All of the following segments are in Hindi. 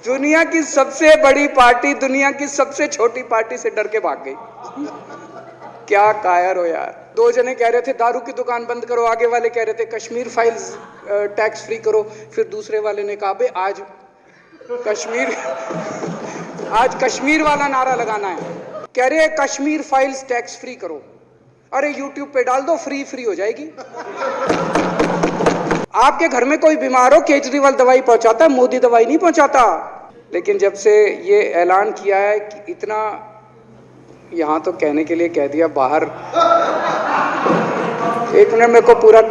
दुनिया की सबसे बड़ी पार्टी दुनिया की सबसे छोटी पार्टी से डर के भाग गई। क्या कायर हो यार। दो जने कह रहे थे दारू की दुकान बंद करो, आगे वाले कह रहे थे कश्मीर फाइल्स टैक्स फ्री करो, फिर दूसरे वाले ने कहा बे आज कश्मीर वाला नारा लगाना है। कह रहे हैं कश्मीर फाइल्स टैक्स फ्री करो। अरे यूट्यूब पे डाल दो, फ्री हो जाएगी। आपके घर में कोई बीमार हो, केजरीवाल दवाई पहुंचाता है, मोदी दवाई नहीं पहुंचाता। लेकिन जब से ये ऐलान किया है कि इतना, यहां तो कहने के लिए कह दिया, बाहर एक मिनट मेरे को पूरा।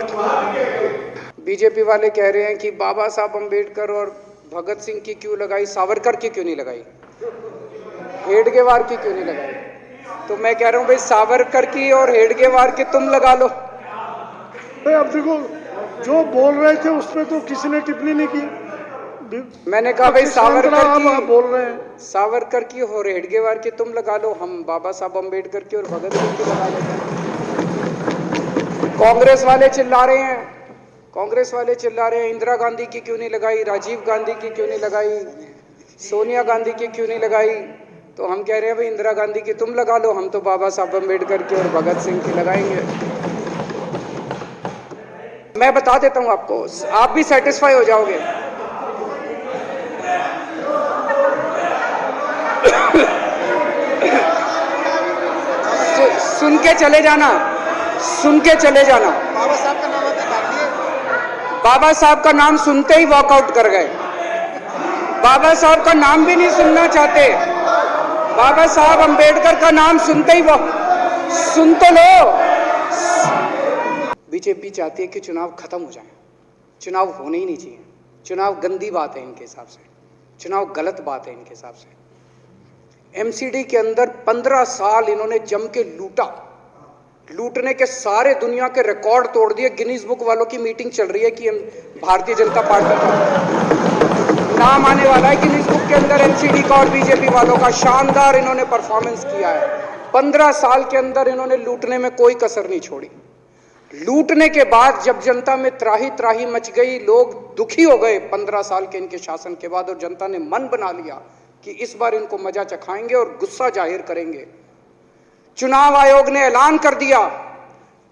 बीजेपी वाले कह रहे हैं कि बाबा साहब अंबेडकर और भगत सिंह की क्यों लगाई, सावरकर की क्यों नहीं लगाई, हेडगेवार की क्यों नहीं लगाई। तो मैं कह रहा हूं भाई सावरकर की और हेडगेवार की तुम लगा लो। अब देखो जो बोल रहे थे उसमें तो किसी ने टिप्पणी नहीं की। मैंने कहा भाई सावरकर की बोल रहे हैं, सावरकर की और हेडगेवार की तुम लगा लो, हम बाबा साहब अंबेडकर की और भगत सिंह की लगा लेते हैं। कांग्रेस वाले चिल्ला रहे हैं इंदिरा गांधी की क्यों नहीं लगाई, राजीव गांधी की क्यों नहीं लगाई, सोनिया गांधी की क्यों नहीं लगाई। तो हम कह रहे हैं भाई इंदिरा गांधी की तुम लगा लो, हम तो बाबा साहब अंबेडकर की और भगत सिंह की लगाएंगे। मैं बता देता हूं आपको, आप भी सेटिस्फाई हो जाओगे। सुन के चले जाना। बाबा साहब का नाम सुनते ही वॉकआउट कर गए। बाबा साहब का नाम भी नहीं सुनना चाहते। बाबा साहब अंबेडकर का नाम सुनते ही सुन तो लो। बीजेपी चाहती है कि चुनाव खत्म हो जाए, चुनाव होने ही नहीं चाहिए। चुनाव गंदी बात है इनके हिसाब से, चुनाव गलत बात है इनके हिसाब से। एमसीडी के अंदर 15 साल इन्होंने जम के लूटने के सारे दुनिया के रिकॉर्ड तोड़ दिए। गिनीज बुक वालों की मीटिंग चल रही है कि भारतीय जनता पार्टी का नाम आने वाला है गिनीज बुक के अंदर, एमसीडी का और बीजेपी वालों का। शानदार इन्होंने परफॉर्मेंस किया है। 15 साल के अंदर इन्होंने लूटने में कोई कसर नहीं छोड़ी। लूटने के बाद जब जनता में त्राही मच गई, लोग दुखी हो गए 15 साल के इनके शासन के बाद, और जनता ने मन बना लिया कि इस बार इनको मजा चखाएंगे और गुस्सा जाहिर करेंगे। चुनाव आयोग ने ऐलान कर दिया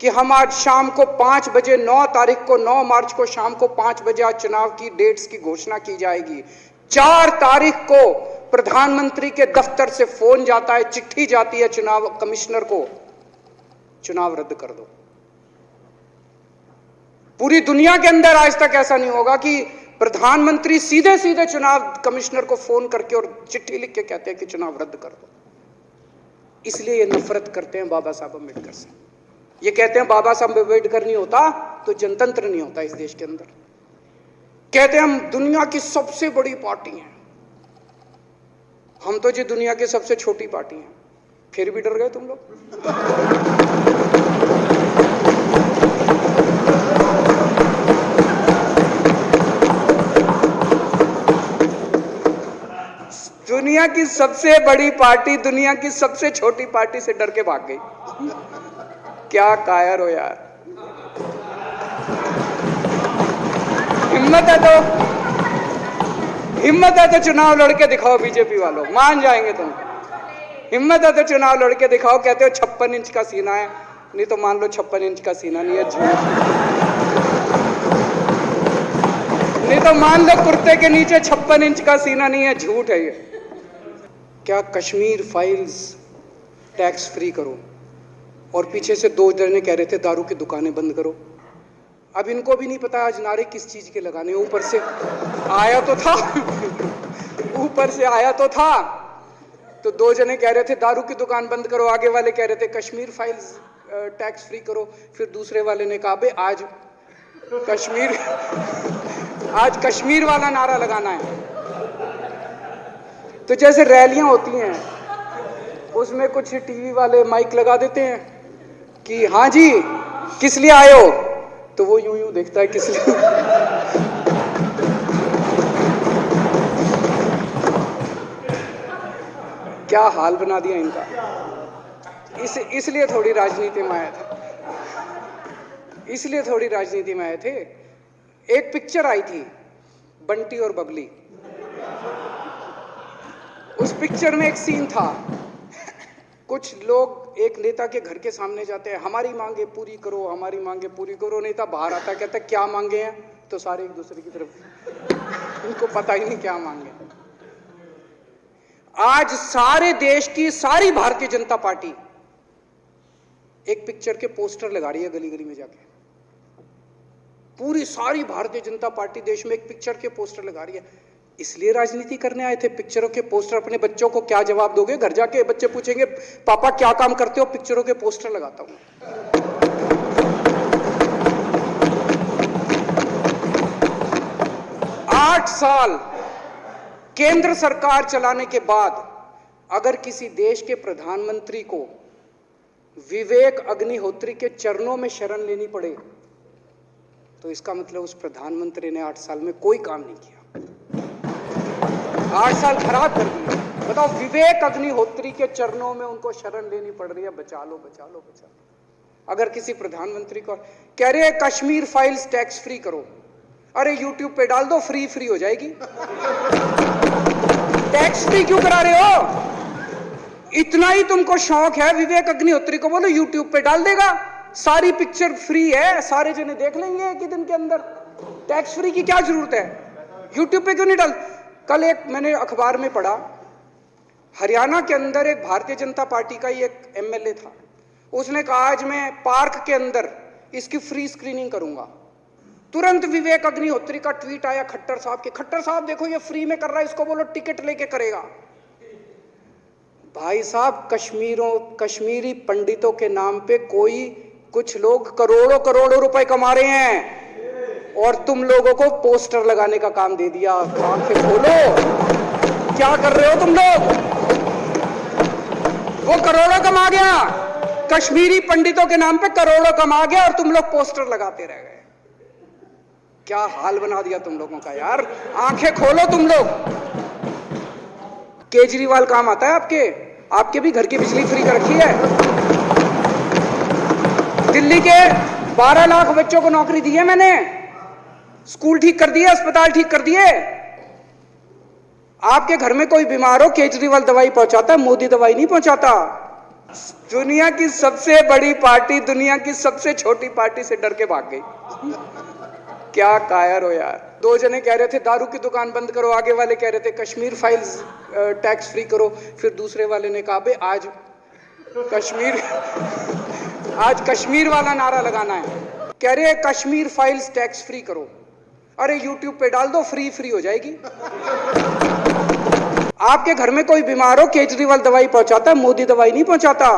कि हम आज शाम को 5 बजे 9 मार्च को शाम को 5 बजे आज चुनाव की डेट्स की घोषणा की जाएगी। 4 तारीख को प्रधानमंत्री के दफ्तर से फोन जाता है, चिट्ठी जाती है चुनाव कमिश्नर को, चुनाव रद्द कर दो। पूरी दुनिया के अंदर आज तक ऐसा नहीं होगा कि प्रधानमंत्री सीधे चुनाव कमिश्नर को फोन करके और चिट्ठी लिख के कहते हैं कि चुनाव रद्द कर दो। इसलिए ये नफरत करते हैं बाबा साहब अम्बेडकर से। ये कहते हैं बाबा साहब अम्बेडकर नहीं होता तो जनतंत्र नहीं होता इस देश के अंदर। कहते हैं हम दुनिया की सबसे बड़ी पार्टी हैं, हम तो जी दुनिया की सबसे छोटी पार्टी हैं। फिर भी डर गए तुम लोग। दुनिया की सबसे बड़ी पार्टी दुनिया की सबसे छोटी पार्टी से डर के भाग गई। क्या कायर हो यार। हिम्मत है तो चुनाव लड़के दिखाओ बीजेपी वालों, मान जाएंगे तुम। हिम्मत है तो चुनाव लड़के दिखाओ। कहते हो 56 इंच का सीना है, नहीं तो मान लो 56 इंच का सीना नहीं है, झूठ। नहीं तो मान लो कुर्ते के नीचे 56 इंच का सीना नहीं है, झूठ है ये। क्या कश्मीर फाइल्स टैक्स फ्री करो, और पीछे से 2 जने कह रहे थे दारू की दुकानें बंद करो। अब इनको भी नहीं पता आज नारे किस चीज के लगाने। ऊपर से आया तो था तो 2 जने कह रहे थे दारू की दुकान बंद करो, आगे वाले कह रहे थे कश्मीर फाइल्स टैक्स फ्री करो, फिर दूसरे वाले ने कहा बे आज कश्मीर वाला नारा लगाना है। तो जैसे रैलियां होती हैं उसमें कुछ टीवी वाले माइक लगा देते हैं कि हाँ जी किस लिए आए हो, तो वो यूं देखता है किस लिए। क्या हाल बना दिया इनका। इसलिए थोड़ी राजनीति में आए थे। एक पिक्चर आई थी बंटी और बबली, उस पिक्चर में एक सीन था, कुछ लोग एक नेता के घर के सामने जाते हैं, हमारी मांगे पूरी करो, हमारी मांगे पूरी करो। नेता बाहर आता, कहता क्या मांगे हैं, तो सारे एक दूसरे की तरफ, उनको पता ही नहीं क्या मांगे। आज सारे देश की सारी भारतीय जनता पार्टी एक पिक्चर के पोस्टर लगा रही है गली गली में जाके। पूरी सारी भारतीय जनता पार्टी देश में एक पिक्चर के पोस्टर लगा रही है। इसलिए राजनीति करने आए थे? पिक्चरों के पोस्टर। अपने बच्चों को क्या जवाब दोगे? घर जाके बच्चे पूछेंगे पापा क्या काम करते हो? पिक्चरों के पोस्टर लगाता हूं। 8 साल केंद्र सरकार चलाने के बाद अगर किसी देश के प्रधानमंत्री को विवेक अग्निहोत्री के चरणों में शरण लेनी पड़े तो इसका मतलब उस प्रधानमंत्री ने 8 साल में कोई काम नहीं किया। 8 साल खराब कर दिए। बताओ, विवेक अग्निहोत्री के चरणों में उनको शरण लेनी पड़ रही है, बचा लो बचा लो बचा लो। अगर किसी प्रधानमंत्री को कह रहे हैं कश्मीर फाइल्स टैक्स फ्री करो, अरे यूट्यूब पे डाल दो, फ्री हो जाएगी। टैक्स फ्री क्यों करा रहे हो? इतना ही तुमको शौक है, विवेक अग्निहोत्री को बोलो यूट्यूब पे डाल देगा, सारी पिक्चर फ्री है, सारे जने देख लेंगे एक ही दिन के अंदर। टैक्स फ्री की क्या जरूरत है? यूट्यूब पे क्यों नहीं डाल? कल एक मैंने अखबार में पढ़ा, हरियाणा के अंदर एक भारतीय जनता पार्टी का ही एक एमएलए था, उसने कहा आज मैं पार्क के अंदर इसकी फ्री स्क्रीनिंग करूंगा। तुरंत विवेक अग्निहोत्री का ट्वीट आया खट्टर साहब के, खट्टर साहब देखो ये फ्री में कर रहा है, इसको बोलो टिकट लेके करेगा। भाई साहब, कश्मीरी पंडितों के नाम पे कुछ लोग करोड़ों रुपए कमा रहे हैं और तुम लोगों को पोस्टर लगाने का काम दे दिया। आंखें खोलो, क्या कर रहे हो तुम लोग? वो करोड़ों कमा गया, कश्मीरी पंडितों के नाम पे करोड़ों कमा गया और तुम लोग पोस्टर लगाते रह गए। क्या हाल बना दिया तुम लोगों का यार। आंखें खोलो तुम लोग। केजरीवाल काम आता है आपके भी घर की बिजली फ्री कर रखी है। दिल्ली के 12 लाख बच्चों को नौकरी दी है मैंने, स्कूल ठीक कर दिए, अस्पताल ठीक कर दिए। आपके घर में कोई बीमार हो, केजरीवाल दवाई पहुंचाता है, मोदी दवाई नहीं पहुंचाता। दुनिया की सबसे बड़ी पार्टी दुनिया की सबसे छोटी पार्टी से डर के भाग गई। क्या कायर हो यार। 2 जने कह रहे थे दारू की दुकान बंद करो, आगे वाले कह रहे थे कश्मीर फाइल्स टैक्स फ्री करो, फिर दूसरे वाले ने कहा बे आज कश्मीर वाला नारा लगाना है। कह रहे हैं कश्मीर फाइल्स टैक्स फ्री करो, अरे यूट्यूब पे डाल दो, फ्री हो जाएगी। आपके घर में कोई बीमार हो, केजरीवाल दवाई पहुंचाता है, मोदी दवाई नहीं पहुंचाता।